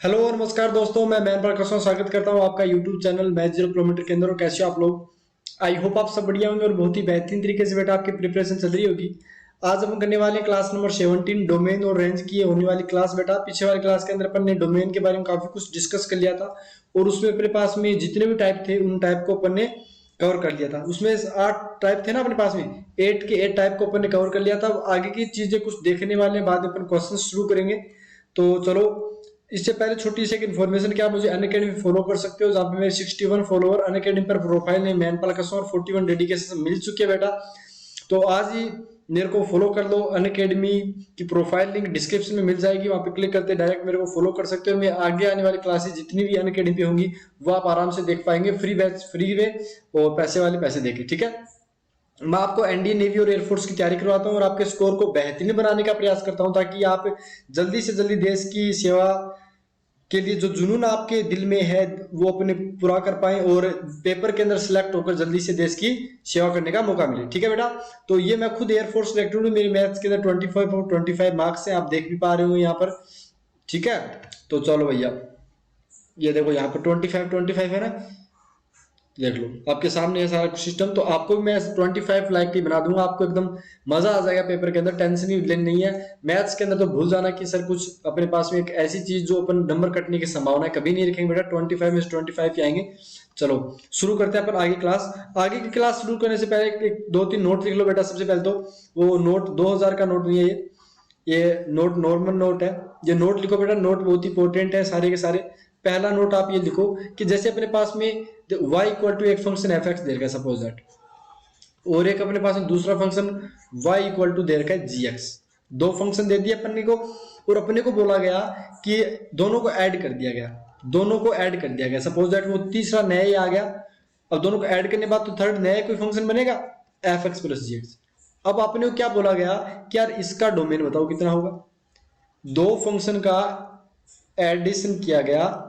Hello और नमस्कार दोस्तों, मैं मैन प्रकाश स्वागत करता हूं आपका यूट्यूब चैनल मैथ 0 किलोमीटर के अंदर। और कैसे हो आप लोग? आई होप आप सब बढ़िया होंगे और बहुत ही बेहतरीन तरीके से बेटा आपकी प्रिपरेशन चल रही होगी। आज हम करने वाले हैं क्लास नंबर 17 डोमेन और रेंज की होने वाली क्लास। बेटा पीछे वाली क्लास के अंदर अपन ने डोमेन के बारे में काफी कुछ डिस्कस कर लिया था और उसमें अपने पास में जितने भी टाइप थे उन टाइप को अपन ने कवर कर लिया था। उसमें 8 टाइप थे ना अपने पास में, 8 टाइप को अपन ने कवर कर लिया था। अब आगे की चीजें कुछ देखने वाले हैं, बाद में अपन क्वेश्चन शुरू करेंगे। तो चलो, इससे पहले छोटी सी एक इन्फॉर्मेशन, क्या मुझे अनअकैडमी फॉलो कर सकते हो, जहाँ पे मेरे 61 फॉलोवर अनअकैडमी पर प्रोफाइल है मैन पालकस और 41 डेडिकेशन मिल चुके हैं बेटा। तो आज ही मेरे को फॉलो कर लो। अनअकैडमी की प्रोफाइल लिंक डिस्क्रिप्शन में मिल जाएगी, वहां पे क्लिक करते डायरेक्ट मेरे को फॉलो कर सकते हो। मैं आगे आने वाली क्लासेस जितनी भी अनअकैडमी पे होंगी वो आप आराम से देख पाएंगे, फ्री बैच फ्री वे, और पैसे वाले पैसे देके। ठीक है, मैं आपको एनडीए नेवी और एयरफोर्स की तैयारी करवाता हूँ और आपके स्कोर को बेहतरीन बनाने का प्रयास करता हूँ, ताकि आप जल्दी से जल्दी देश की सेवा के लिए जो जुनून आपके दिल में है वो अपने पूरा कर पाए और पेपर के अंदर सिलेक्ट होकर जल्दी से देश की सेवा करने का मौका मिले। ठीक है बेटा, तो ये मैं खुद एयरफोर्स सिलेक्टेड हूँ, मेरी मैथ्स के अंदर 25 मार्क्स हैं, आप देख भी पा रहे हो यहाँ पर। ठीक है, तो चलो भैया, ये देखो यहाँ पर 25 है ना, देख लो आपके सामने है सारा सिस्टम। तो आपको भी मैं 25 लाइक की बना दूंगा, आपको एकदम मजा आ जाएगा पेपर के अंदर, टेंशन ही लेनी नहीं है। मैथ्स के अंदर तो भूल जाना कि सर कुछ अपने पास में एक ऐसी चीज जो अपन नंबर कटने की संभावना है कभी नहीं रखेंगे बेटा। 25 में से 25 आएंगे। चलो शुरू करते हैं अपन आगे क्लास। आगे की क्लास शुरू करने से पहले एक 2-3 नोट लिख लो बेटा। सबसे पहले तो वो नोट 2000 का नोट नहीं है, ये नोट नॉर्मल नोट है। ये नोट लिखो बेटा, नोट बहुत इंपॉर्टेंट है सारे के सारे। पहला नोट आप ये लिखो कि जैसे अपने पास में y इक्वल टू एक फंक्शन एफ एक्स दे रखा है सपोज दैट, और एक अपने पास में दूसरा फंक्शन y इक्वल टू दे रखा है जी एक्स। दो फंक्शन दे दिए अपने को और अपने को बोला गया कि दोनों को ऐड कर दिया गया, दोनों को ऐड कर दिया गया। सपोज दैट वो तीसरा नया ही आ गया। अब दोनों को ऐड करने के बाद तो थर्ड नया कोई फंक्शन बनेगा, एफ एक्स प्लस जी एक्स। अब आपने को क्या बोला गया कि यार इसका डोमेन बताओ कितना होगा। दो फंक्शन का एडिशन किया गया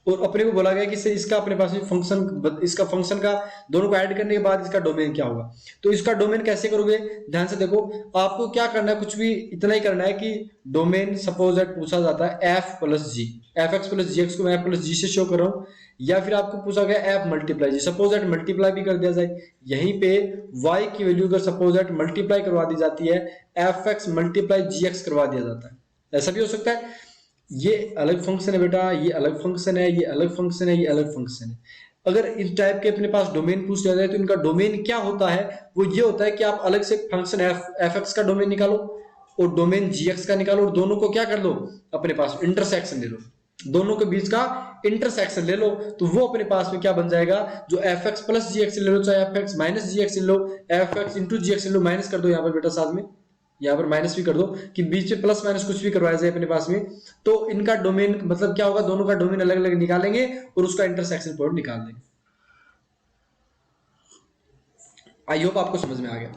और अपने को बोला गया कि सर इसका अपने पास फंक्शन, इसका फंक्शन का दोनों को ऐड करने के बाद इसका डोमेन क्या होगा। तो इसका डोमेन कैसे करोगे, ध्यान से देखो। आपको क्या करना है, कुछ भी इतना ही करना है कि डोमेन सपोज दैट पूछा जाता है एफ प्लस जी, एफ एक्स प्लस जी एक्स को मैं एफ प्लस जी से शो कर रहा हूं, या फिर आपको पूछा गया F multiply G, suppose that multiply भी कर दिया जाए। यहीं पे y की वैल्यू अगर सपोज दैट मल्टीप्लाई करवा दी जाती है, एफ एक्स मल्टीप्लाई जी एक्स करवा दिया जाता है। ऐसा भी हो सकता है। ये अलग फंक्शन है बेटा, ये अलग फंक्शन है, ये अलग फंक्शन है, ये अलग फंक्शन है। अगर इस टाइप के अपने पास डोमेन पूछ लिया जाए तो इनका डोमेन क्या होता है, वो ये होता है कि आप अलग से फंक्शन एफ एक्स का डोमेन निकालो और डोमेन जी एक्स का निकालो और दोनों को क्या कर लो, अपने पास इंटरसेक्शन ले लो, दोनों के बीच का इंटरसेक्शन ले लो। तो वो अपने पास में क्या बन जाएगा, जो एफ एक्स प्लस जी एक्स ले लो, चाहे एफ एक्स माइनस जी एक्स ले लो, एफ एक्स इंटू जी एक्स ले लो, माइनस कर दो यहाँ पर बेटा, साथ में यहाँ पर माइनस भी कर दो कि बीच में प्लस माइनस कुछ भी करवाया जाए अपने पास में। तो इनका डोमेन मतलब क्या होगा, दोनों का डोमेन अलग अलग निकालेंगे और उसका इंटरसेक्शन पॉइंट निकाल देंगे। आई होप आपको समझ में आ गया।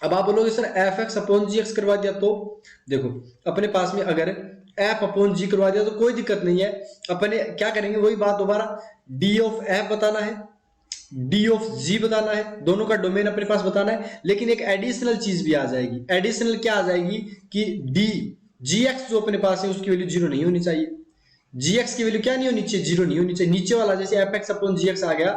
अब आप बोलोगे सर एफ एक्स अपॉन जी एक्स करवा दिया, तो देखो अपने पास में अगर एफ अपॉन जी करवा दिया तो कोई दिक्कत नहीं है। अपने क्या करेंगे, वही बात दोबारा, डी ऑफ एफ बताना है, डी ऑफ जी बताना है, दोनों का डोमेन अपने पास बताना है। लेकिन एक एडिशनल चीज भी आ जाएगी। एडिशनल क्या आ जाएगी कि डी जी एक्स जो अपने पास है उसकी वैल्यू जीरो नहीं होनी चाहिए। जी एक्स की वैल्यू क्या नहीं होनी चाहिए, जीरो नहीं होनी चाहिए। नीचे वाला जैसे एफ एक्स अपॉन जी एक्स आ गया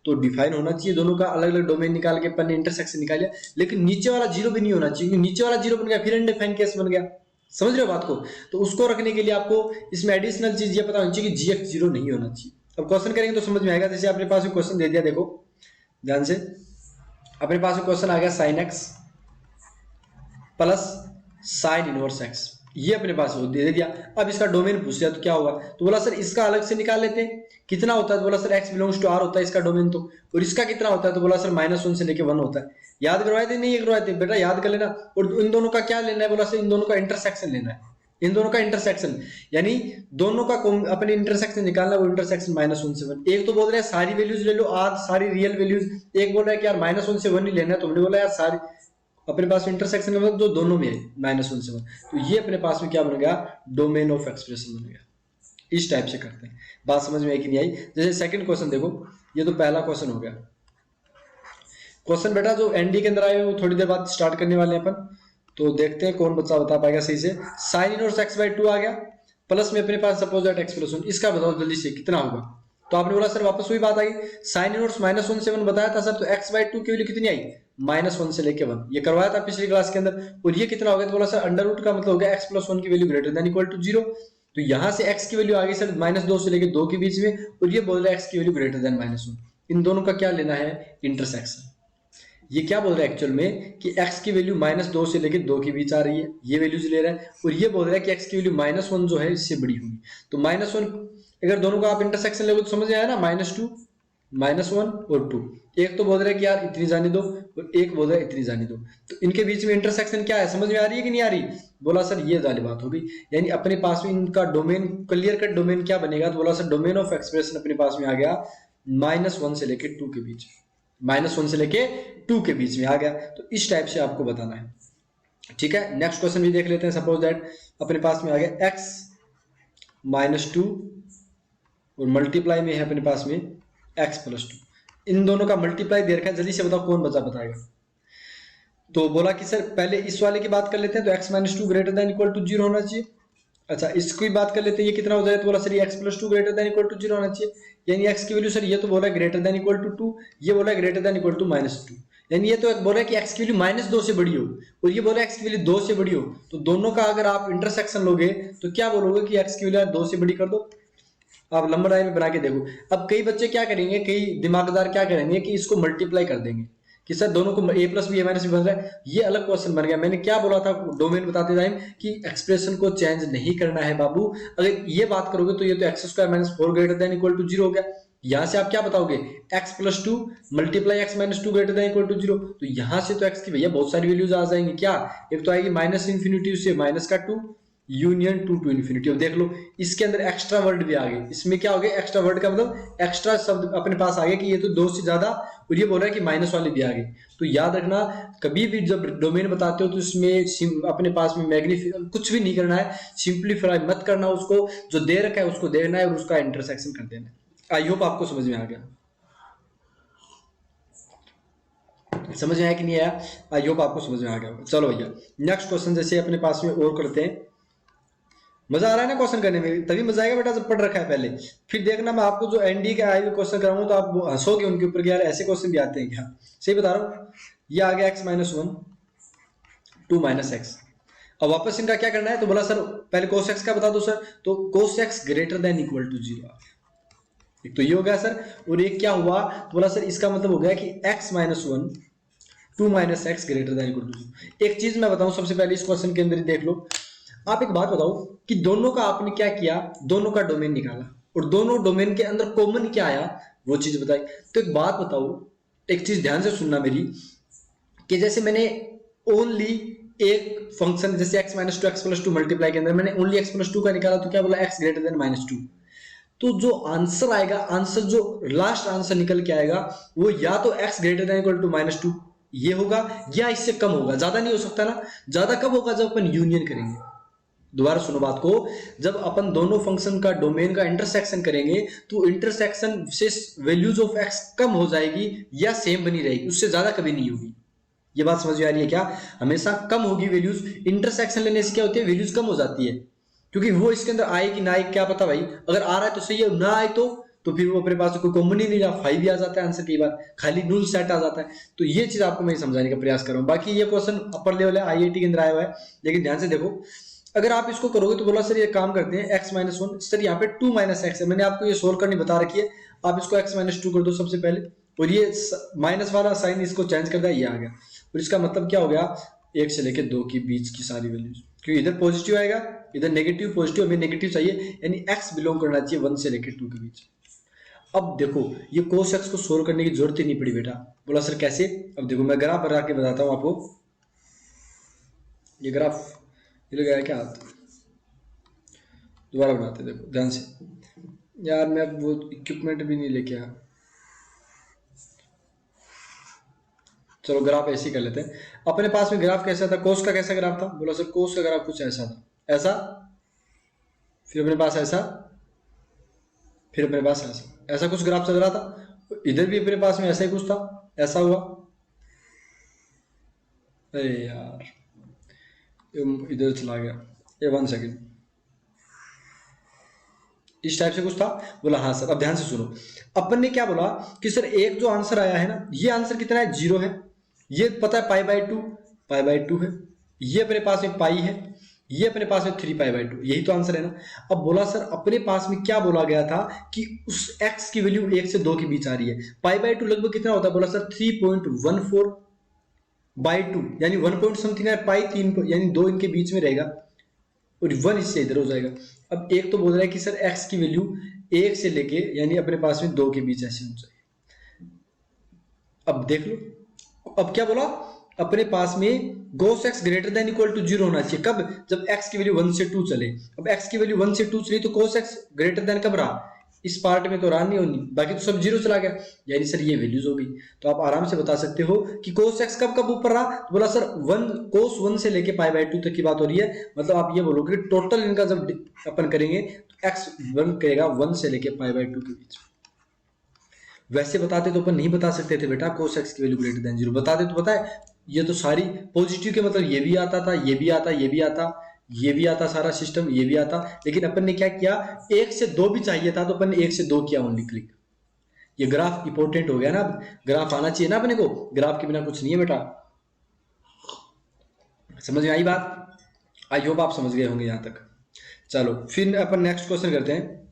तो डिफाइन होना चाहिए, दोनों का अलग अलग डोमेन निकाल के अपन ने इंटरसेक्शन निकाल लिया। लेकिन नीचे वाला जीरो भी नहीं होना चाहिए, क्योंकि नीचे वाला जीरो बन गया फिर अनडिफाइन केस बन गया। समझ रहे हो बात को? तो उसको रखने के लिए आपको इसमें एडिशनल चीज ये पता होनी चाहिए कि जी एक्स जीरो नहीं होना चाहिए। अब क्वेश्चन करेंगे तो समझ में आएगा। जैसे अपने पास क्वेश्चन दे दिया, देखो ध्यान से, अपने पास में क्वेश्चन आ गया sine x plus sign inverse x, ये अपने पास दे दिया। अब इसका डोमेन पूछ लिया तो क्या होगा, तो बोला सर इसका अलग से निकाल लेते हैं, कितना होता है, तो बोला sir X belongs to R होता है इसका डोमेन, तो और इसका कितना होता है, तो बोला सर -1 से लेके 1 होता है। याद करवाए थे नहीं करवाए थे बेटा, याद कर लेना। और इन दोनों का क्या लेना है, बोला सर इन दोनों का इंटरसेक्शन लेना है, इन दोनों का इंटरसेक्शन, यानी दोनों का अपने इंटरसेक्शन निकालना, वो इंटरसेक्शन -1 से 1। एक तो बोल रहे हैं सारी वैल्यूज ले लो, आज सारी रियल वैल्यूज, एक बोल रहा है कि यार -1 से 1 ही लेना है, तो हमने बोला यार सारी अपने पास इंटरसेक्शन मतलब जो दोनों में है -1 से 1, तो ये अपने पास में क्या बन गया, डोमेन ऑफ एक्सप्रेशन बन गया। इस टाइप से करते हैं। बात समझ में आई कि नहीं आई? जैसे सेकंड क्वेश्चन देखो, ये तो पहला क्वेश्चन हो गया। क्वेश्चन बेटा जो एनडी के अंदर आए वो थोड़ी देर बाद स्टार्ट करने वाले हैं अपन। तो देखते हैं कौन बच्चा बता पाएगा सही से। Sine inverse x by two आ गया, प्लस में अपने पास suppose that x plus one, इसका बताओ जल्दी से कितना होगा। तो आपने बोला सर वापस वही बात आई, साइन इनवर्स माइनस वन से वन बताया था सर, तो एक्स बाई टू की वैल्यू कितनी आई, माइनस वन से लेके वन, ये करवाया था पिछली क्लास के अंदर। और ये कितना हो गया, तो बोला सर अंडर रूट का मतलब हो गया एक्स प्लस वन की value greater than equal to zero. तो यहां से x की वैल्यू आ गई सर माइनस दो से लेके दो के बीच में, और ये बोल रहा है x की value greater than minus one. इन दोनों का क्या लेना है, इंटरसेक्शन। ये क्या बोल रहा है एक्चुअल में कि x की वैल्यू माइनस दो से लेके दो के बीच आ रही है, ये वैल्यूज ले रहा है, और ये बोल रहा है कि x की वैल्यू माइनस वन जो है इससे बड़ी होगी। तो माइनस वन अगर दोनों का आप इंटरसेक्शन लोगे तो समझ में आया ना, माइनस टू माइनस वन और टू, एक तो बोल रहा है कि यार इतनी जाने दो और एक बोल रहा है इतनी जाने दो, तो इनके बीच में इंटरसेक्शन क्या है, समझ में आ रही है कि नहीं आ रही। बोला सर ये वाली बात हो गई, यानी अपने पास में इनका डोमेन, क्लियर कट डोमेन क्या बनेगा, तो बोला सर डोमेन ऑफ एक्सप्रेशन अपने पास में आ गया माइनस वन से लेके टू के बीच, माइनस वन से लेके टू के बीच में आ गया। तो इस टाइप से आपको बताना है, ठीक है। नेक्स्ट क्वेश्चन भी देख लेते हैं। सपोज दैट अपने पास में आ गया x माइनस टू और मल्टीप्लाई में है अपने पास में x प्लस टू, इन दोनों का मल्टीप्लाई दे रखा है, जल्दी से बताओ कौन बचा बताएगा। तो बोला कि सर पहले इस वाले की बात कर लेते हैं, तो x minus two greater than equal to zero होना चाहिए। अच्छा इसकी बात कर लेते हैं, ये कितना हो जाएगा, तो बोला सर ये x plus two greater than equal to zero होना चाहिए, यानी x की वैल्यू सर ये तो बोला है greater than equal to two, ये बोला है greater than equal to minus two, यानी ये तो बोला है कि x की वैल्यू माइनस दो से बड़ी हो, और ये बोला है x की वैल्यू दो से बड़ी हो। तो दोनों का अगर आप इंटरसेक्शन लोगे तो क्या बोलोगे कि x की वैल्यू दो से बड़ी कर दो। आप लंबर लाइन में बना के देखो। अब कई बच्चे क्या करेंगे, कई दिमागदार क्या करेंगे कि इसको मल्टीप्लाई कर देंगे कि सर दोनों को a plus B A minus B बन रहा है, ये अलग क्वेश्चन बन गया। मैंने क्या बोला था डोमेन बताते टाइम कि एक्सप्रेशन को चेंज नहीं करना है बाबू, अगर ये बात करोगे तो ये तो x square minus four greater than equal to zero हो गया। यहां से आप क्या बताओगे, x plus two multiply x minus two greater than equal to zero, तो यहां से तो x की भैया बहुत सारी वैल्यूज आ जाएंगी। क्या, एक तो आएगी माइनस इन्फिनिटी से माइनस का two union two to infinity. अब देख लो इसके अंदर एक्स्ट्रा वर्ड भी आ गए, इसमें क्या हो गया, एक्स्ट्रा वर्ड का मतलब एक्स्ट्रा शब्द अपने पास आ गया कि ये तो दो से ज्यादा, और ये बोल रहा है कि माइनस वाले भी आ गए। तो याद रखना कभी भी जब डोमेन बताते हो तो इसमें अपने पास में मैग्नीफाई कुछ भी नहीं करना है, सिंप्लीफाई मत करना, उसको जो दे रखा है उसको देखना है और उसका इंटरसेक्शन कर देना है। आई होप आपको समझ में आ गया, समझ में आया कि नहीं आया, आई होप आपको समझ में आ गया। चलो भैया नेक्स्ट क्वेश्चन जैसे अपने पास में और करते हैं। मजा आ रहा है ना क्वेश्चन करने में, तभी मजा आएगा बेटा जब पढ़ रखा है पहले। फिर देखना मैं आपको जो एनडी के आए हुए क्वेश्चन कराऊंगा तो आप हंसोगे उनके ऊपर, यार ऐसे क्वेश्चन भी आते हैं क्या। सही बता रहा हूँ, ये आ गया x minus one two minus x. अब वापस इनका क्या करना है, तो बोला सर पहले कोस एक्स का बता दो सर, तो cos x greater than equal to zero. एक तो ये हो गया सर, और एक क्या हुआ, तो बोला सर इसका मतलब हो गया कि x minus one two minus x greater than equal to zero. एक चीज मैं बताऊं सबसे पहले इस क्वेश्चन के अंदर ही देख लो, आप एक बात बताओ कि दोनों का आपने क्या किया, दोनों का डोमेन निकाला और दोनों डोमेन के अंदर कॉमन क्या आया वो चीज बताई। तो एक बात बताओ, एक चीज ध्यान से सुनना मेरी, कि जैसे मैंने ओनली एक फंक्शन जैसे x minus to x plus two multiply के अंदर मैंने ओनली एक्स प्लस टू का निकाला, तो क्या बोला x greater than minus two. तो जो आंसर आएगा, आंसर जो लास्ट आंसर निकल के आएगा वो या तो x greater than equal to minus two ये होगा, या इससे कम होगा। ज्यादा नहीं हो सकता ना, ज्यादा कब होगा, जब अपन यूनियन करेंगे। दोबारा सुनो बात को, जब अपन दोनों फंक्शन का डोमेन का इंटरसेक्शन करेंगे तो इंटरसेक्शन से वैल्यूज ऑफ एक्स कम हो जाएगी या सेम बनी रहेगी, उससे ज्यादा कभी नहीं होगी। ये बात समझ में आ रही है क्या, हमेशा कम होगी वैल्यूज। इंटरसेक्शन लेने से क्या होती है, वैल्यूज कम हो जाती है, क्योंकि वो इसके अंदर आए कि ना आए क्या पता भाई, अगर आ रहा है तो सही है, ना आए तो फिर वो अपने पास कोई कॉमन ही नहीं रहा, फाइव भी आ जाता है आंसर, कई बार खाली नूल सेट आ जाता है। तो ये चीज आपको मैं समझाने का प्रयास कर रहा हूँ। बाकी ये क्वेश्चन अपर लेवल है, आईआईटी के अंदर आया हुआ है, लेकिन ध्यान से देखो अगर आप इसको करोगे तो बोला सर ये काम करते हैं एक्स माइनस वन, सर यहाँ पे टू माइनस एक्स है, मैंने आपको ये सोल्व करनी बता रखी है, आप इसको एक्स माइनस टू कर दो सबसे पहले, और ये माइनस वाला साइन इसको चेंज कर दिया, ये आ गया। और इसका मतलब क्या हो गया, एक से लेके दो के बीच की सारी वैल्यूज, क्योंकि इधर पॉजिटिव आएगा इधर नेगेटिव, पॉजिटिव हमें नेगेटिव चाहिए, यानी एक्स बिलोंग करना चाहिए वन से लेके टू के बीच। अब देखो ये कोस एक्स को सोल्व करने की जरूरत ही नहीं पड़ी बेटा। बोला सर कैसे, अब देखो मैं ग्राफ बना के बताता हूँ आपको। ये ग्राफ ये लगाया क्या हाथ, दोबारा बनाते देखो ध्यान से, यार मैं वो इक्विपमेंट भी नहीं लेके आया। चलो ग्राफ ऐसे ही कर लेते हैं। अपने पास में ग्राफ कैसा था, कोस का कैसा ग्राफ था, बोला सर कोस का ग्राफ कुछ ऐसा था, ऐसा, फिर अपने पास ऐसा, फिर अपने पास ऐसा, ऐसा कुछ ग्राफ चल रहा था। इधर भी अपने पास में ऐसा ही कुछ था, ऐसा हुआ। अरे यार इधर चला गया, ये 1 सेकेंड, इस टाइप से कुछ था। बोला हाँ सर। अब ध्यान से सुनो, अपन ने क्या बोला कि सर एक जो आंसर आया है ना, ये आंसर कितना है, 0 है। ये पता है पाई बाई टू है। ये अपने पास में पाई है, ये अपने पास में 3 पाई बाई टू, यही तो आंसर है ना। अब बोला सर अपने पास में क्या बोला गया था कि उस x की वैल्यू 1 से 2 के बीच आ रही है। पाई बाई टू लगभग कितना होता है, बोला सर 3.14/2, यानी 1 पॉइंट समथिंग है, पाई 3 यानी 2 इनके बीच में रहेगा और 1 इससे इधर हो जाएगा। अब एक तो बोल रहा है कि सर x की वैल्यू 1 से लेके यानी अपने पास में 2 के बीच ऐसे हो जाएगी। अब देख लो, अब क्या बोला, अपने पास में cos x greater than equal to 0 होना चाहिए। कब, जब x की वैल्यू 1 से 2 चले। अब x की वैल्यू 1 से 2 चली तो cos x ग्रेटर देन कब रहा, इस पार्ट में तो रहा नहीं होनी, बाकी तो सब 0 चला गया, यानी सर ये वैल्यूज हो गई। तो आप आराम से बता सकते हो कि cos x कब कब ऊपर रहा, तो बोला सर 1 cos 1 से लेके पाई/2 तक की बात हो रही है। मतलब आप ये बोलोगे टोटल इनका जब अपन करेंगे तो x 1 करेगा 1 से लेके पाई/2 के बीच। वैसे बताते तो अपन नहीं बता सकते थे बेटा cos x की वैल्यू ग्रेटर देन 0, बताते तो पता है ये तो सारी पॉजिटिव के मतलब ये भी आता था, ये भी आता, ये भी आता, ये भी आता, सारा सिस्टम ये भी आता। लेकिन अपन ने क्या किया, 1 से 2 भी चाहिए था तो अपन ने 1 से 2 किया ओनली क्लिक। ये ग्राफ इंपॉर्टेंट हो गया ना, ग्राफ आना चाहिए ना अपने को, ग्राफ के बिना कुछ नहीं है बेटा। समझ में आई बात, आई होप आप समझ गए होंगे यहां तक। चलो फिर अपन नेक्स्ट क्वेश्चन करते हैं।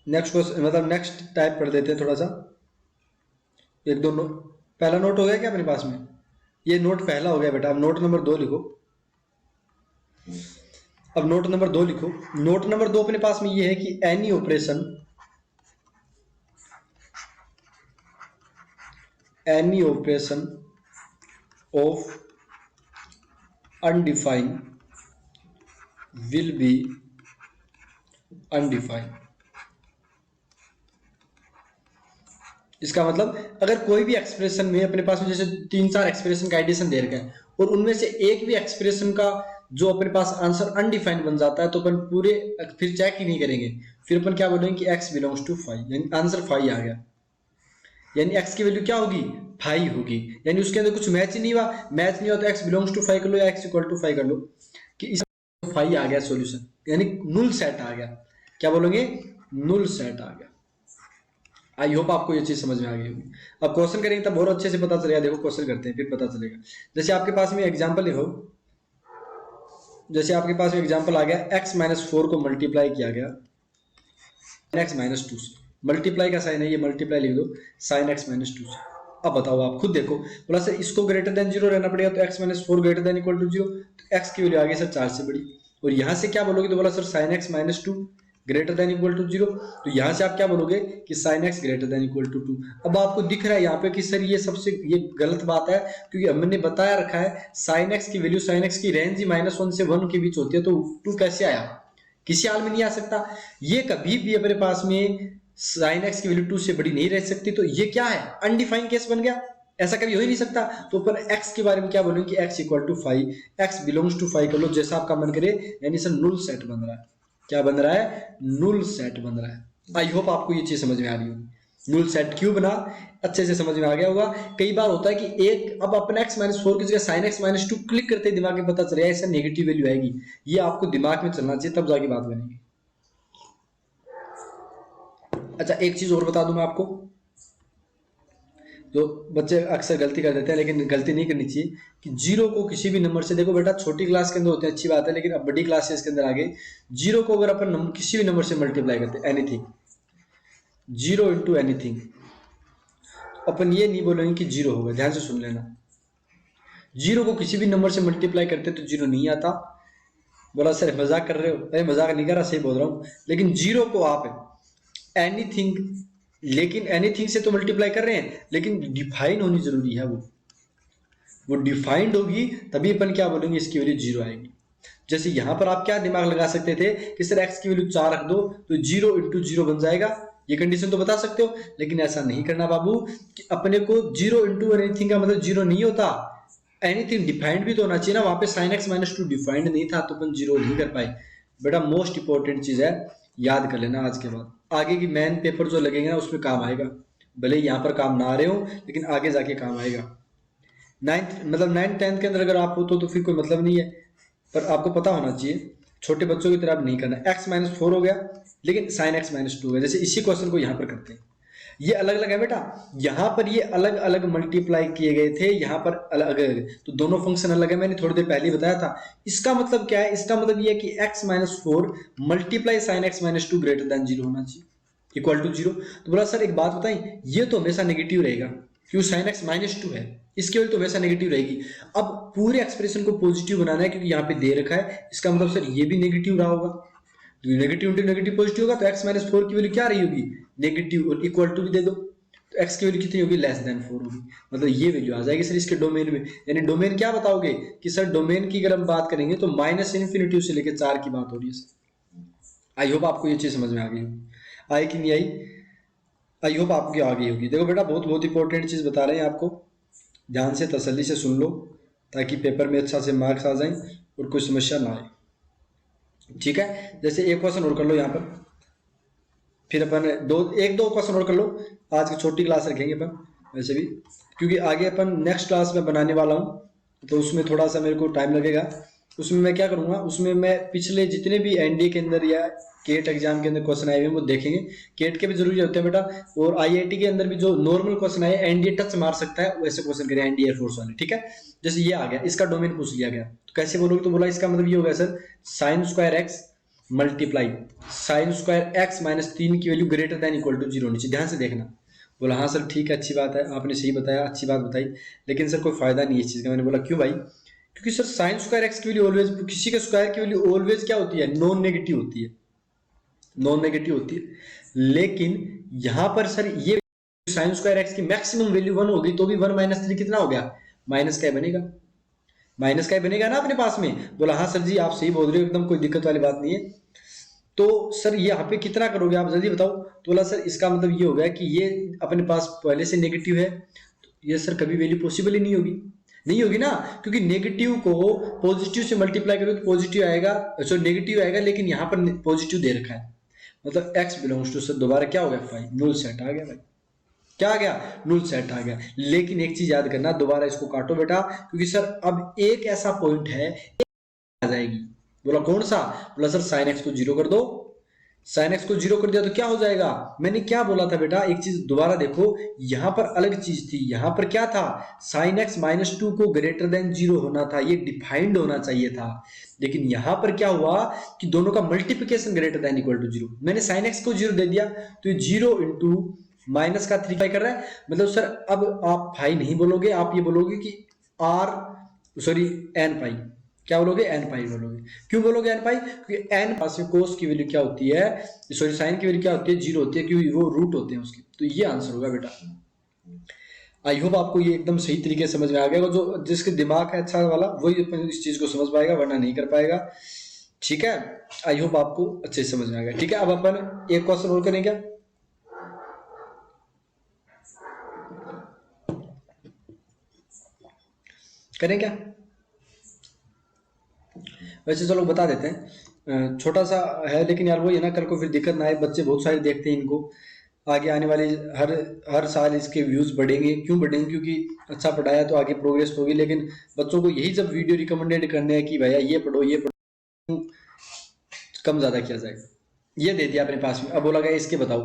नेक्स्ट क्वेश्चन मतलब नेक्स्ट टाइप कर देते हैं थोड़ा सा, एक दो नोट। पहला नोट हो गया क्या अपने पास में, ये नोट पहला हो गया बेटा। अब नोट नंबर 2 लिखो, अब नोट नंबर 2 लिखो। नोट नंबर 2 अपने पास में ये है कि any operation of undefined will be undefined. इसका मतलब अगर कोई भी एक्सप्रेशन में अपने पास में जैसे 3-4 एक्सप्रेशन का एडिशन दे रखा है और उनमें से एक भी एक्सप्रेशन का जो अपने पास आंसर अनडिफाइंड बन जाता है तो अपन पूरे फिर चेक ही नहीं करेंगे, फिर अपन क्या बोलेंगे कि x बिलोंग्स टू 5, यानी आंसर 5 आ गया, यानी x की वैल्यू क्या होगी 5 होगी, यानी उसके अंदर कुछ मैच ही नहीं हुआ। मैच नहीं हुआ तो x बिलोंग्स टू 5 कर लो या x इक्वल टू 5 कर लो कि इस 5 आ गया सॉल्यूशन, यानी नुल सेट आ गया। क्या बोलोगे, नुल सेट आ गया। आई होप आपको ये चीज समझ में आ गई होगी। अब क्वेश्चन करेंगे तब बहुत अच्छे से पता चलेगा। देखो क्वेश्चन करते हैं फिर पता चलेगा। जैसे आपके पास में एग्जांपल लिखो, जैसे आपके पास में एग्जांपल आ गया x-4 को मल्टीप्लाई किया गया x-2 से। मल्टीप्लाई का साइन है, ये मल्टीप्लाई लिख दो sin x-2 से। अब बताओ आप खुद देखो, बोला सर इसको ग्रेटर देन 0 रहना पड़ेगा तो x-4 greater than equal to 0, तो x की वैल्यू आ गई सर 4 से बड़ी। और यहां से क्या बोलोगे, तो बोला sir sin x-2 greater than equal to 0, तो यहां से आप क्या बोलोगे कि sin x greater than equal to 2। अब आपको दिख रहा है यहाँ पे कि सर ये सबसे ये गलत बात है, क्योंकि हमने बताया रखा है sin x की वैल्यू, sin x की रेंज ही -1 से 1 के बीच होती है, तो 2 कैसे आया, किसी हाल में नहीं आ सकता। ये कभी भी अपने पास में sin x की वैल्यू 2 से बड़ी नहीं रह सकती, तो ये क्या है, अनडिफाइंड केस बन गया, ऐसा कभी हो ही नहीं सकता। तो पर x के बारे में क्या बोलेंगे कि x equal to 5, x belongs to 5 कर लो जैसा आपका मन करे, यानी सर नुल सेट बन रहा है। क्या बन रहा है, नुल सेट बन रहा है। आई होप आपको ये चीज समझ में आ रही होगी। नुल सेट क्यों बना, अच्छे से समझ में आ गया होगा। कई बार होता है कि एक अब अपना x-4 की जगह sin x-2 क्लिक करते ही दिमाग में पता चले ऐसा नेगेटिव वैल्यू आएगी, ये आपको दिमाग में चलना चाहिए तब जाके बात बनेगी। अच्छा एक चीज और बता दूं मैं आपको, जो बच्चे अक्सर गलती कर देते हैं लेकिन गलती नहीं करनी चाहिए, कि 0 को किसी भी नंबर से, देखो बेटा छोटी क्लास के अंदर होते हैं अच्छी बात है, लेकिन अब बड़ी क्लासेस के अंदर आगे 0 को अगर अपन किसी भी नंबर से मल्टीप्लाई करते हैं, एनीथिंग 0 इंटू एनीथिंग, अपन ये नहीं बोलेंगे कि 0 होगा। ध्यान से सुन लेना, 0 को किसी भी नंबर से मल्टीप्लाई करते तो 0 नहीं आता। बोला सर मजाक कर रहे हो, अरे मजाक नहीं कर रहा, सही बोल रहा हूँ। लेकिन 0 को आप एनीथिंग, लेकिन एनीथिंग से तो मल्टीप्लाई कर रहे हैं, लेकिन डिफाइन होनी जरूरी है, वो डिफाइंड होगी तभी अपन क्या बोलेंगे इसकी वैल्यू 0 आएगी। जैसे यहां पर आप क्या दिमाग लगा सकते थे कि सर x की वैल्यू 4 रख दो तो 0 इंटू 0 बन जाएगा, ये कंडीशन तो बता सकते हो, लेकिन ऐसा नहीं करना बाबू, कि अपने को 0 इंटू एनीथिंग का मतलब 0 नहीं होता, एनीथिंग डिफाइंड भी तो होना चाहिए ना। वहां पे sin x-2 डिफाइंड नहीं था तो अपन 0 नहीं कर पाए। बेटा मोस्ट इंपॉर्टेंट चीज है, याद कर लेना आज के बाद, आगे की मेन पेपर जो लगेगा ना उसमें काम आएगा, भले यहाँ पर काम ना आ रहे हो लेकिन आगे जाके काम आएगा। नाइन्थ मतलब 9th 10th के अंदर अगर आप हो तो फिर कोई मतलब नहीं है, पर आपको पता होना चाहिए, छोटे बच्चों की तरह आप नहीं करना। x-4 हो गया, लेकिन sin x-2 हो गया। जैसे इसी क्वेश्चन को यहाँ पर करते हैं, ये अलग अलग है बेटा, यहाँ पर ये अलग अलग मल्टीप्लाई किए गए थे, यहाँ पर अलग अलग, तो दोनों फंक्शन अलग है, मैंने थोड़ी देर पहले ही बताया था। इसका मतलब क्या है, इसका मतलब ये है कि x-4 multiply sin x-2 greater then 0 होना चाहिए, इक्वल टू 0। तो बोला सर एक बात बताई, ये तो हमेशा नेगेटिव रहेगा, क्यों sin x-2 है, इसकी वजह तो हमेशा नेगेटिव रहेगी। अब पूरे एक्सप्रेशन को पॉजिटिव बनाना है, क्योंकि यहाँ पे दे रखा है, इसका मतलब सर ये भी नेगेटिव रहा होगा, नेगेटिव इंटू नेगेटिव पॉजिटिव होगा, तो x-4 की वैल्यू क्या रही होगी, नेगेटिव, और इक्वल टू भी दे दो, तो x की वैल्यू कितनी होगी, लेस देन 4 होगी, मतलब ये वैल्यू आ जाएगी सर इसके डोमेन में। यानी डोमेन क्या बताओगे कि सर डोमेन की अगर हम बात करेंगे तो -∞ से लेकर 4 की बात हो रही है सर। आई होप आपको ये चीज समझ में आ गई हो, आई कि नहीं आई, आई होप आपकी आ गई होगी। देखो बेटा बहुत बहुत इंपॉर्टेंट चीज बता रहे हैं आपको, ध्यान से तसल्ली से सुन लो, ताकि पेपर में अच्छा से मार्क्स आ जाएं और कोई समस्या ना आए, ठीक है। जैसे एक क्वेश्चन और कर लो यहाँ पर, फिर अपन एक दो क्वेश्चन और कर लो, आज की छोटी क्लास रखेंगे अपन वैसे भी, क्योंकि आगे अपन नेक्स्ट क्लास में बनाने वाला हूँ, तो उसमें थोड़ा सा मेरे को टाइम लगेगा। उसमें मैं क्या करूँगा, उसमें मैं पिछले जितने भी एनडीए के अंदर या केट एग्जाम के अंदर क्वेश्चन आए हुए हैं वो देखेंगे। केट के भी जरूरी होते हैं बेटा, और आईआईटी के अंदर भी जो नॉर्मल क्वेश्चन आए एनडीए टच मार सकता है वैसे क्वेश्चन करें, एनडीए एयरफोर्स वाले, ठीक है। जैसे ये आ गया, इसका डोमेन पूछ लिया गया, तो कैसे बोलोगे, तो बोला इसका मतलब ये होगा sir sin² x multiply sin²x-3 की value greater than equal to 0 होनी चाहिए, ध्यान से देखना। बोला हाँ सर ठीक है, अच्छी बात है, आपने सही बताया, अच्छी बात बताई, लेकिन सर कोई फायदा नहीं है इस चीज का। मैंने बोला क्यों भाई, क्योंकि सर sin² x की वैल्यू ऑलवेज, किसी के स्क्वायर की वैल्यू ऑलवेज क्या होती है, नॉन नेगेटिव होती है, नॉन नेगेटिव होती है। लेकिन यहां पर सर ये sin²x की मैक्सिमम वैल्यू 1 होगी, तो भी 1 - 3 कितना हो गया, माइनस का बनेगा, माइनस का बनेगा ना अपने पास में। बोला हाँ सर जी आप सही बोल रहे हो, एकदम कोई दिक्कत वाली बात नहीं है। तो सर ये यहाँ पे कितना करोगे आप जल्दी बताओ। तो बोला सर इसका मतलब ये हो गया कि ये अपने पास पहले से नेगेटिव है, तो ये सर कभी वैल्यू पॉसिबल ही नहीं होगी, नहीं होगी ना, क्योंकि नेगेटिव को पॉजिटिव से मल्टीप्लाई करोगे तो पॉजिटिव आएगा, सो नेगेटिव आएगा, लेकिन यहाँ पर पॉजिटिव दे रखा है, मतलब x बिलोंग्स टू सर दोबारा क्या हो गया, 5 null सेट आ गया भाई, क्या आ गया, null सेट आ गया। लेकिन एक चीज याद करना, दोबारा इसको काटो बेटा, क्योंकि सर अब एक ऐसा पॉइंट है आ जाएगी। बोला कौन सा, बोला सर sin x को 0 कर दो, sin x को 0 कर दिया तो क्या हो जाएगा, मैंने क्या बोला था बेटा, एक चीज दोबारा देखो, यहां पर अलग चीज थी, यहां पर क्या था, sin x-2 को ग्रेटर देन 0 होना था, ये डिफाइंड होना चाहिए था। लेकिन यहां पर क्या हुआ कि दोनों का multiplication greater than equal to 0, मैंने sin x को 0 दे दिया, तो ये 0 इंटू माइनस का 3 कर रहा है, मतलब सर अब आप भाई नहीं बोलोगे, आप ये बोलोगे कि r सॉरी n पाई, क्या बोलोगे, एन पाई बोलोगे। क्यों बोलोगे एन पाई, क्योंकि एन पास में कोस की वैल्यू क्या होती है, सॉरी साइन की वैल्यू क्या होती है, 0 होती है, क्योंकि वो रूट होते हैं उसके। तो ये आंसर होगा बेटा। आई होप आपको ये एकदम सही तरीके से समझ में आ गया, जो जिसके दिमाग है अच्छा वाला वही इस चीज को समझ पाएगा, वरना नहीं कर पाएगा, ठीक है। आई होप आपको अच्छे से समझ में आ गया, ठीक है। अब अपन एक क्वेश्चन और करें क्या, करें क्या, वैसे चलो बता देते हैं, छोटा सा है, लेकिन यार वो ये ना कल को फिर दिक्कत ना आए, बच्चे बहुत सारे देखते हैं इनको, आगे आने वाली हर हर साल इसके व्यूज बढ़ेंगे, क्यों बढ़ेंगे, क्योंकि अच्छा पढ़ाया तो आगे प्रोग्रेस होगी। लेकिन बच्चों को यही जब वीडियो रिकमेंडेड करने हैं कि भैया ये पढ़ो ये पढ़ो, कम ज्यादा किया जाएगा। ये दे दिया अपने पास में, अब बोला गया इसके बताओ,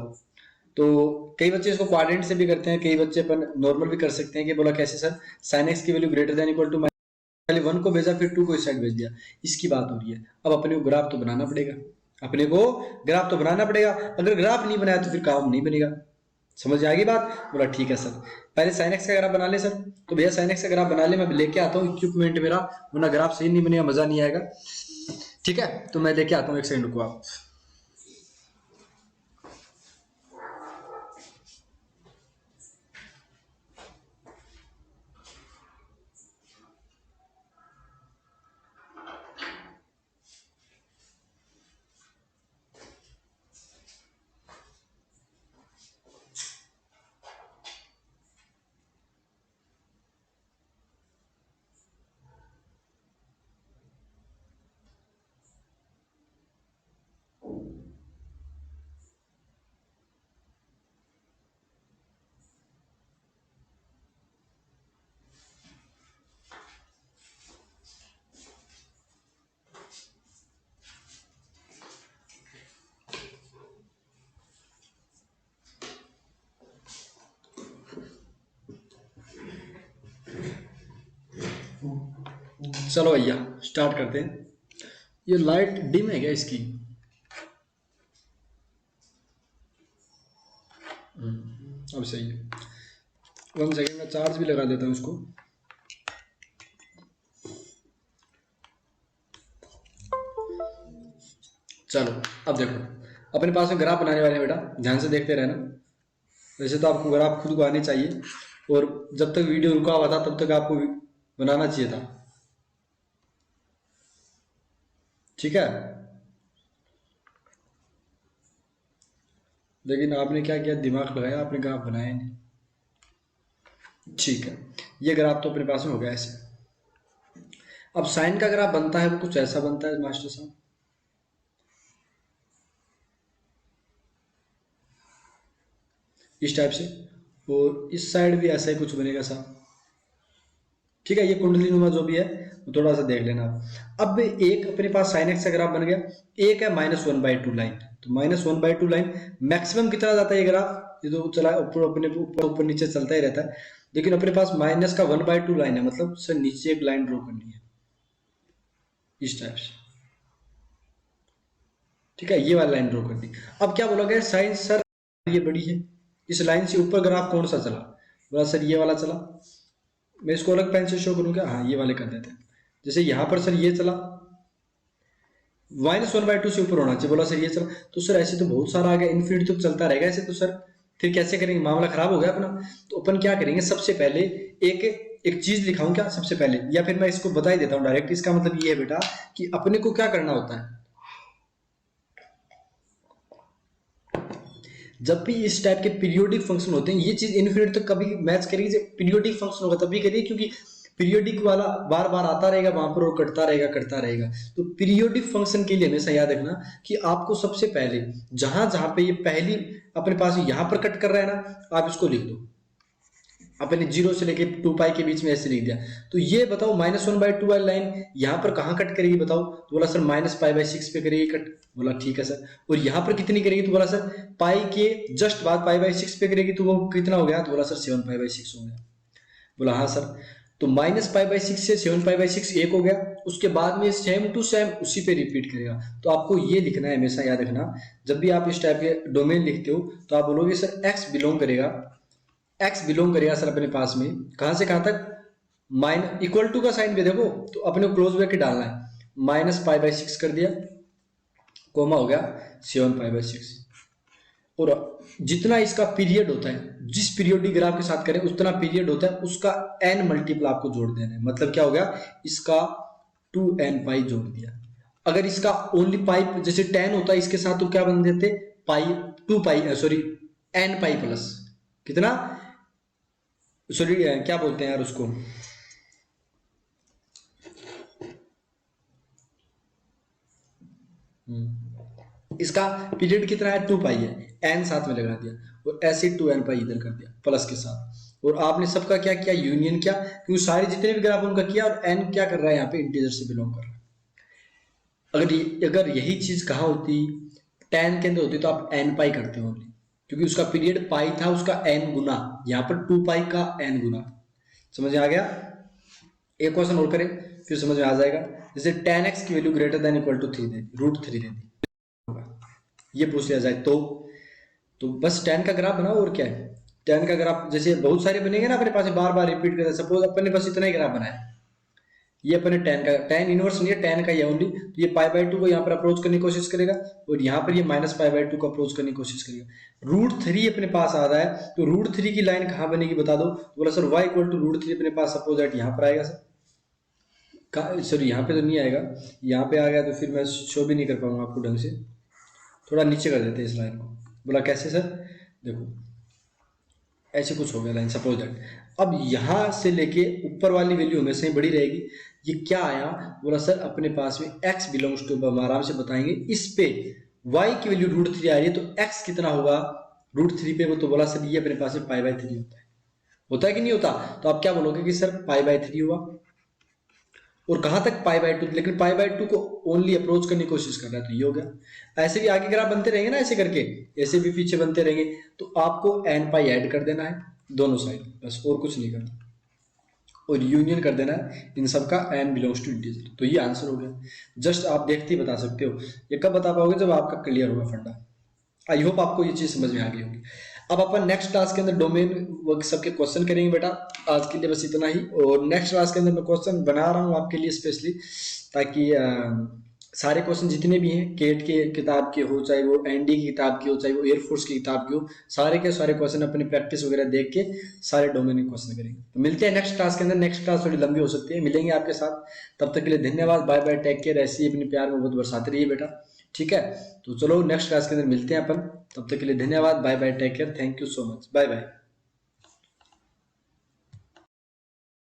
तो कई बच्चे इसको क्वाड्रेंट से भी करते हैं, कई बच्चे अपन नॉर्मल भी कर सकते हैं, कि बोला कैसे सर, sin x की value greater than equal to, पहले 1 को भेजा फिर 2 को इस साइड भेज दिया, इसकी बात हो रही है। अब अपने को ग्राफ तो बनाना पड़ेगा, अपने को ग्राफ तो बनाना पड़ेगा, अगर ग्राफ नहीं बनाया तो फिर काम नहीं बनेगा, समझ आ गई बात। बोला ठीक है सर, पहले sin x का ग्राफ बना ले सर, तो भैया sin x का ग्राफ बना ले, मैं लेके आता हूँ इक्विपमेंट मेरा, वरना ग्राफ सही नहीं बनेगा, मजा नहीं आएगा, ठीक है। तो मैं लेके आता हूँ, एक सेकंड रुको आप। चलो भैया स्टार्ट करते हैं। ये लाइट डिम है क्या इसकी? अब सही है। 1 सेकेंड में चार्ज भी लगा देता हूँ इसको। चलो अब देखो, अपने पास में ग्राफ बनाने वाले हैं बेटा, ध्यान से देखते रहना। वैसे तो आपको ग्राफ खुद को आने चाहिए, और जब तक वीडियो रुका हुआ था तब तक आपको बनाना चाहिए था, ठीक है। लेकिन आपने क्या किया, दिमाग लगाया, आपने ग्राफ बनाया नहीं, ठीक है। ये ग्राफ तो अपने पास में हो गया ऐसे। अब साइन का ग्राफ बनता है वो कुछ ऐसा बनता है मास्टर साहब, इस टाइप से, और इस साइड भी ऐसा ही कुछ बनेगा साहब, ठीक है। ये कुंडली नुमा जो भी है वो थोड़ा सा देख लेना आप। अब एक अपने पास साइन एक्स का ग्राफ बन गया, एक है -1/2 लाइन, तो -1/2 लाइन मैक्सिमम कितना जाता है ये ग्राफ, ये तो चला ऊपर अपने ऊपर नीचे चलता ही रहता है, लेकिन अपने पास -1/2 लाइन है, मतलब सर नीचे एक लाइन ड्रॉ करनी है इस टाइप से, ठीक है। ये वाली लाइन ड्रॉ कर दी। अब क्या बोला गया, साइन सर ये बड़ी है, इस लाइन से ऊपर ग्राफ कौन सा चला, बोला सर ये वाला चला। मैं इसको अलग पेन से शो करूँ क्या, हाँ ये वाले कर देते हैं। जैसे यहाँ पर सर ये चला, -1/2 से ऊपर होना चाहिए, बोला सर ये चला, तो सर ऐसे तो बहुत सारा आ गया, इन्फिनिटी तक चलता रहेगा ऐसे, तो सर फिर कैसे करेंगे, मामला खराब हो गया अपना। तो अपन क्या करेंगे, सबसे पहले एक एक चीज दिखाऊं क्या सबसे पहले, या फिर मैं इसको बता ही देता हूँ डायरेक्ट। इसका मतलब ये है बेटा कि अपने को क्या करना होता है, जब भी इस टाइप के पीरियोडिक फंक्शन होते हैं, ये चीज इन्फिनिटी तक कभी मैच करेगी, जब पीरियोडिक फंक्शन होगा तभी करिए, क्योंकि पीरियोडिक वाला बार बार आता रहेगा वहां पर और कटता रहेगा। तो पीरियोडिक फंक्शन के लिए हमेशा याद रखना कि आपको सबसे पहले जहां जहां पे ये पहली अपने पास यहां पर कट कर रहा है ना, आप इसको लिख दो। अपने 0 से लेके 2π के बीच में ऐसे लिख दिया। तो ये बताओ -1/2 वाली लाइन यहाँ पर कहाँ कट करेगी बताओ, तो बोला सर -π/6 पे करेगी कट, बोला ठीक है सर। और यहाँ पर कितनी करेगी, तो बोला सर पाई के जस्ट बाद π/6 पे करेगी, तो वो कितना हो गया, तो बोला सर 7π/6 हो गया। बोला हाँ सर। तो -π/6 से 7π/6 एक हो गया, उसके बाद में सेम टू सेम उसी पे रिपीट करेगा। तो आपको ये लिखना है, हमेशा याद रखना, जब भी आप इस टाइप के डोमेन लिखते हो तो आप बोलोगे सर x बिलोंग करेगा सर अपने पास में कहां से कहां तक, इक्वल टू का साइन पे देखो, तो अपने को क्लोज ब्रैकेट डालना है, -π/6 कर दिया, कोमा हो गया 7π/6। और जितना इसका पीरियड होता है, जिस पीरियोडिक ग्राफ के साथ करें उतना पीरियड होता है, उसका n मल्टीपल आपको जोड़ देना है। मतलब क्या हो गया, इसका 2nπ जोड़ दिया। अगर इसका ओनली पाई जैसे 10 होता है इसके साथ, तो क्या बन देते, nπ प्लस कितना, सॉरी क्या बोलते हैं यार उसको, इसका पीरियड कितना है, 2π है, n साथ में लगा दिया, और ऐसे 2nπ इधर कर दिया प्लस के साथ। और आपने सबका क्या किया, यूनियन किया, क्योंकि सारे जितने भी ग्राफ उनका किया, और n क्या कर रहा है यहाँ पे, इंटीजर से बिलोंग कर रहा है। अगर यही चीज कहाँ होती, tan के अंदर होती, तो आप nπ करते हो, क्योंकि उसका पीरियड पाई था, उसका n गुना, यहाँ पर 2π का n गुना। समझ में आ गया। एक क्वेश्चन और करें फिर समझ में आ जाएगा। जैसे tan x की value greater than equal to 3 दे, √3 दे दी, ये पूछ लिया जाए तो बस tan का ग्राफ बनाओ, और क्या है। tan का ग्राफ जैसे बहुत सारे बनेंगे ना अपने पास, बार बार रिपीट करते, सपोज अपन ने बस इतना ही ग्राफ बनाया, ये अपने tan इनवर्स नहीं है, tan का ये ओनली, तो ये π/2 को यहाँ पर अप्रोच करने की कोशिश करेगा, और यहाँ पर ये -π/2 को अप्रोच करने की कोशिश करेगा। √3 अपने पास आ रहा है, तो √3 की लाइन कहाँ बनेगी बता दो, तो बोला सर y = √3 अपने पास सपोज दैट यहाँ पर आएगा सर, सर यहाँ पे तो नहीं आएगा, यहाँ पे आ गया तो फिर मैं शो भी नहीं कर पाऊंगा आपको ढंग से, थोड़ा नीचे कर देते हैं इस लाइन को। बोला कैसे सर, देखो ऐसे कुछ हो गया लाइन सपोज दैट। अब यहां से लेके ऊपर वाली वैल्यू हमेशा ही बड़ी रहेगी। ये क्या आया, बोला सर अपने पास में x बिलोंग्स टू, आराम से बताएंगे, इस पे y की वैल्यू √3 आ रही है, तो x कितना होगा √3 पे, वो तो बोला सर ये अपने पास में π/3 होता है कि नहीं होता। तो आप क्या बोलोगे कि सर π/3 हुआ, और कहां तक π/2, लेकिन π/2 को ओनली अप्रोच करने की कोशिश कर रहा है, तो ये हो गया। ऐसे भी आगे ग्राफ बनते रहेंगे ना, ऐसे करके ऐसे भी पीछे बनते रहेंगे, तो आपको nπ ऐड कर देना है दोनों साइड, बस और कुछ नहीं करना। और यूनियन कर देना है इन सब का एन बिलोंग्स टू इंटीजर। तो ये आंसर हो गया। जस्ट आप देखते ही बता सकते हो। ये कब बता पाओगे? जब आपका क्लियर होगा फंडा। आई होप आपको ये चीज समझ में आ गई होगी। अब अपन नेक्स्ट क्लास के अंदर डोमेन वो सबके क्वेश्चन करेंगे बेटा। आज के लिए बस इतना ही। और नेक्स्ट क्लास के अंदर मैं क्वेश्चन बना रहा हूँ आपके लिए स्पेशली, ताकि सारे क्वेश्चन जितने भी हैं केट के किताब के हो, चाहे वो एनडी की किताब की हो, चाहे वो एयरफोर्स की किताब की हो, सारे के सारे क्वेश्चन अपनी प्रैक्टिस वगैरह देख के सारे डोमेन के क्वेश्चन करेंगे। तो मिलते हैं नेक्स्ट क्लास के अंदर। नेक्स्ट क्लास थोड़ी लंबी हो सकती है, मिलेंगे आपके साथ। तब तक के लिए धन्यवाद, बाय बाय, टेक केयर। ऐसे ही अपने प्यार में बहुत बरसाते रहिए बेटा, ठीक है? तो चलो नेक्स्ट क्लास के अंदर मिलते हैं अपन। तब तक के लिए धन्यवाद, bye bye, take care, thank you so much, bye bye.